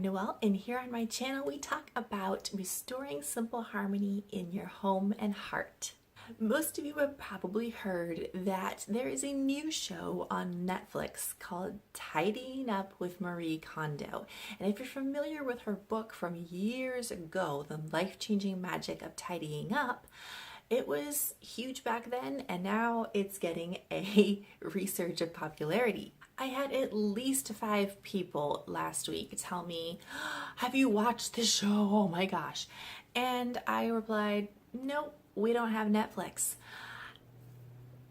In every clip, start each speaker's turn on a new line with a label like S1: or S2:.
S1: Noelle, and here on my channel we talk about restoring simple harmony in your home and heart. Most of you have probably heard that there is a new show on Netflix called Tidying Up with Marie Kondo. And if you're familiar with her book from years ago, The Life-Changing Magic of Tidying Up, it was huge back then, and now it's getting a resurge of popularity. I had at least 5 people last week tell me, "Have you watched this show? Oh my gosh." And I replied, "Nope, we don't have Netflix."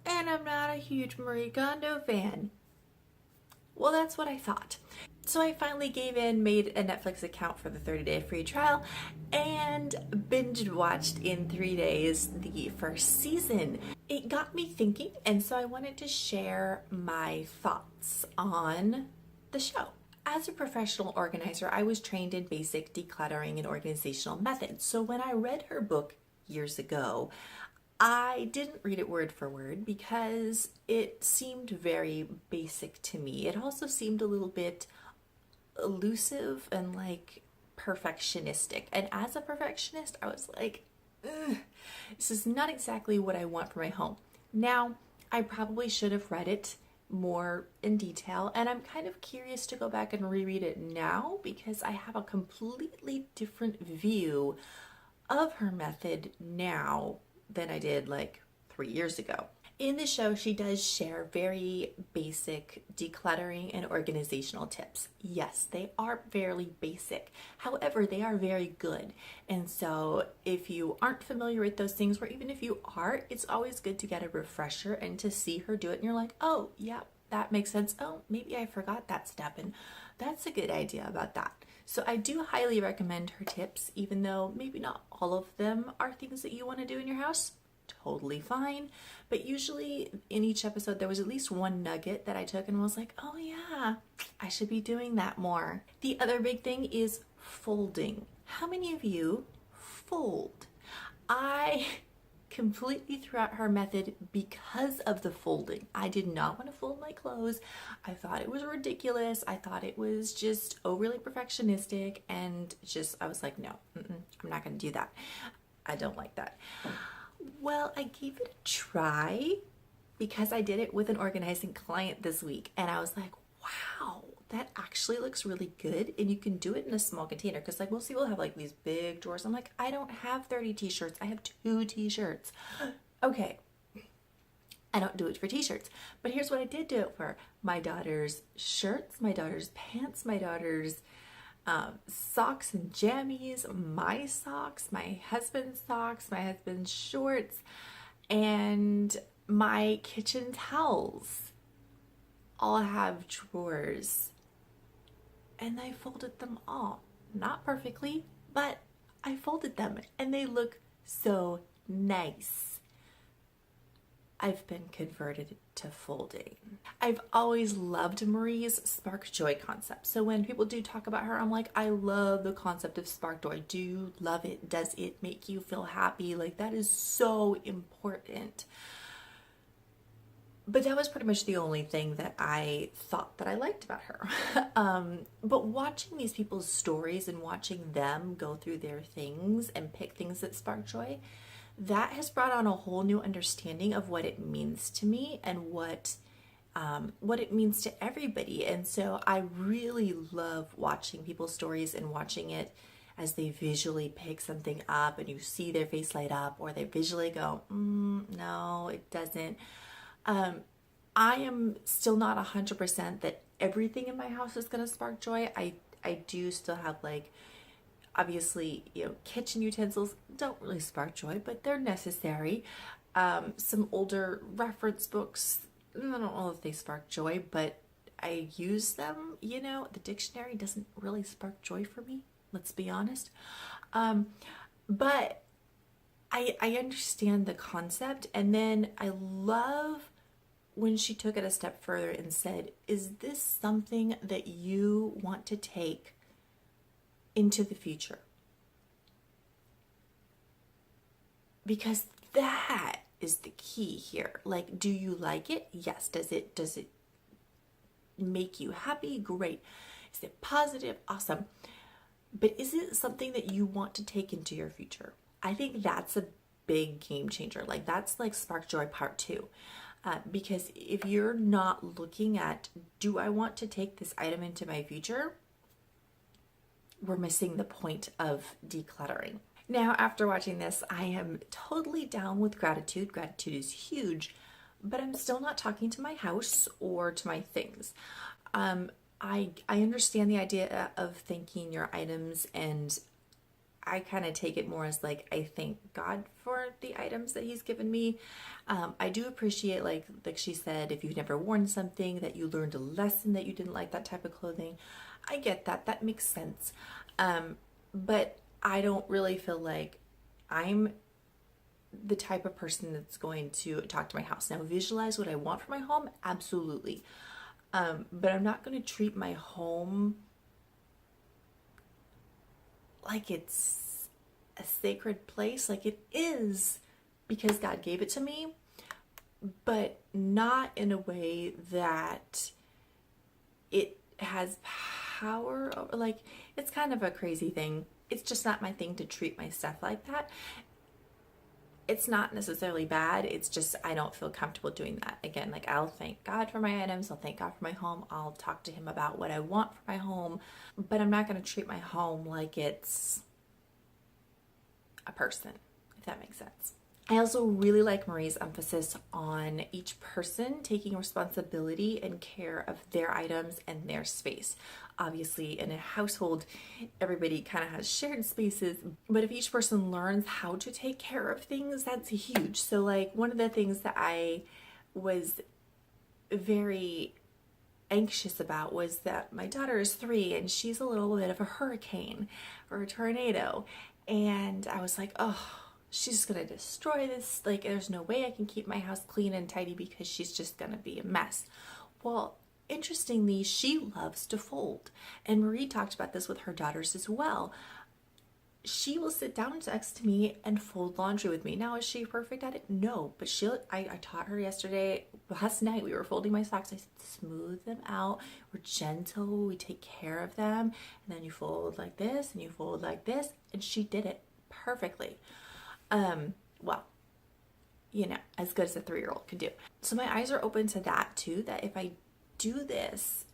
S1: And I'm not a huge Marie Kondo fan. Well, that's what I thought. So I finally gave in, made a Netflix account for the 30-day free trial, and binge watched in 3 days the first season. It got me thinking, and so I wanted to share my thoughts on the show. As a professional organizer, I was trained in basic decluttering and organizational methods. So when I read her book years ago, I didn't read it word for word because it seemed very basic to me. It also seemed a little bit elusive and like perfectionistic. And as a perfectionist, I was like, this is not exactly what I want for my home. Now, I probably should have read it more in detail, and I'm kind of curious to go back and reread it now because I have a completely different view of her method now than I did like 3 years ago. In the show, she does share very basic decluttering and organizational tips. Yes, they are fairly basic. However, they are very good. And so if you aren't familiar with those things, or even if you are, it's always good to get a refresher and to see her do it. And you're like, oh, yeah, that makes sense. Oh, maybe I forgot that step. And that's a good idea about that. So I do highly recommend her tips, even though maybe not all of them are things that you want to do in your house. Totally fine. But usually in each episode, there was at least one nugget that I took and was like, oh yeah, I should be doing that more. The other big thing is folding. How many of you fold? I completely threw out her method because of the folding. I did not want to fold my clothes. I thought it was ridiculous. I thought it was just overly perfectionistic, and I was like, no, I'm not going to do that. I don't like that. Well, I gave it a try because I did it with an organizing client this week, and I was like, wow, that actually looks really good. And you can do it in a small container because like most people have like these big drawers. I'm like, I don't have 30 t-shirts. I have 2 t-shirts. Okay. I don't do it for t-shirts, but here's what I did do it for: my daughter's shirts, my daughter's pants, my daughter's socks and jammies, my socks, my husband's shorts, and my kitchen towels all have drawers. And I folded them all. Not perfectly, but I folded them and they look so nice. I've been converted to folding. I've always loved Marie's spark joy concept. So when people do talk about her, I'm like, I love the concept of spark joy. Do you love it? Does it make you feel happy? Like, that is so important. But that was pretty much the only thing that I thought that I liked about her. But watching these people's stories and watching them go through their things and pick things that spark joy, that has brought on a whole new understanding of what it means to me and what it means to everybody. And so I really love watching people's stories and watching it as they visually pick something up and you see their face light up, or they visually go, no, it doesn't. I am still not 100% that everything in my house is going to spark joy. I do still have, like, obviously, kitchen utensils don't really spark joy, but they're necessary. Some older reference books, I don't know if they spark joy, but I use them. The dictionary doesn't really spark joy for me, let's be honest. But I understand the concept, and then I love when she took it a step further and said, is this something that you want to take into the future? Because that is the key here. Like, do you like it? Yes. Does it make you happy? Great. Is it positive? Awesome. but is it something that you want to take into your future? I think that's a big game changer. Like that's like spark joy part two. Because if you're not looking at, do I want to take this item into my future? We're missing the point of decluttering. Now, after watching this, I am totally down with gratitude. Gratitude is huge, but I'm still not talking to my house or to my things. I understand the idea of thanking your items, and I kind of take it more as like I thank God for the items that He's given me. I do appreciate, like she said, if you've never worn something, that you learned a lesson that you didn't like that type of clothing. I get that. That makes sense. But I don't really feel like I'm the type of person that's going to talk to my house. Now, visualize what I want for my home, absolutely. But I'm not going to treat my home like it's a sacred place. Like it is, because God gave it to me, but not in a way that it has power over, like it's kind of a crazy thing. It's just not my thing to treat my stuff like that. It's not necessarily bad. It's just I don't feel comfortable doing that. Again, like I'll thank God for my items. I'll thank God for my home. I'll talk to Him about what I want for my home, but I'm not going to treat my home like it's a person, if that makes sense. I also really like Marie's emphasis on each person taking responsibility and care of their items and their space. Obviously, in a household, everybody kind of has shared spaces, but if each person learns how to take care of things, that's huge. So like one of the things that I was very anxious about was that my daughter is 3 and she's a little bit of a hurricane or a tornado. And I was like, oh, she's just gonna destroy this. Like, there's no way I can keep my house clean and tidy because she's just gonna be a mess. Well, interestingly, she loves to fold. And Marie talked about this with her daughters as well. She will sit down next to me and fold laundry with me. Now, is she perfect at it? No, but I taught her last night, we were folding my socks. I said, smooth them out. We're gentle. We take care of them. And then you fold like this and you fold like this. And she did it perfectly. Well, you know, as good as a 3-year-old can do. So my eyes are open to that too, that if I do this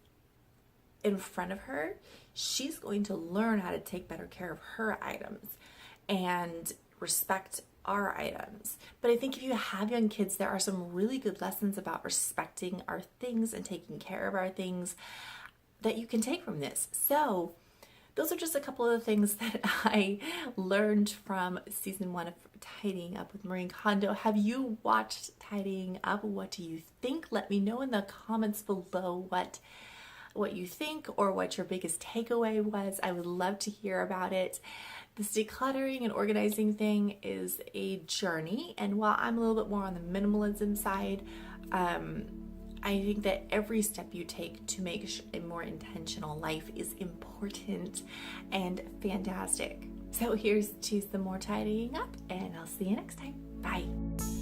S1: in front of her, she's going to learn how to take better care of her items and respect our items. But I think if you have young kids, there are some really good lessons about respecting our things and taking care of our things that you can take from this. So those are just a couple of the things that I learned from season 1 of Tidying Up with Marie Kondo. Have you watched Tidying Up? What do you think? Let me know in the comments below what you think or what your biggest takeaway was. I would love to hear about it. This decluttering and organizing thing is a journey, and while I'm a little bit more on the minimalism side, I think that every step you take to make a more intentional life is important and fantastic. So here's to some more tidying up, and I'll see you next time. Bye.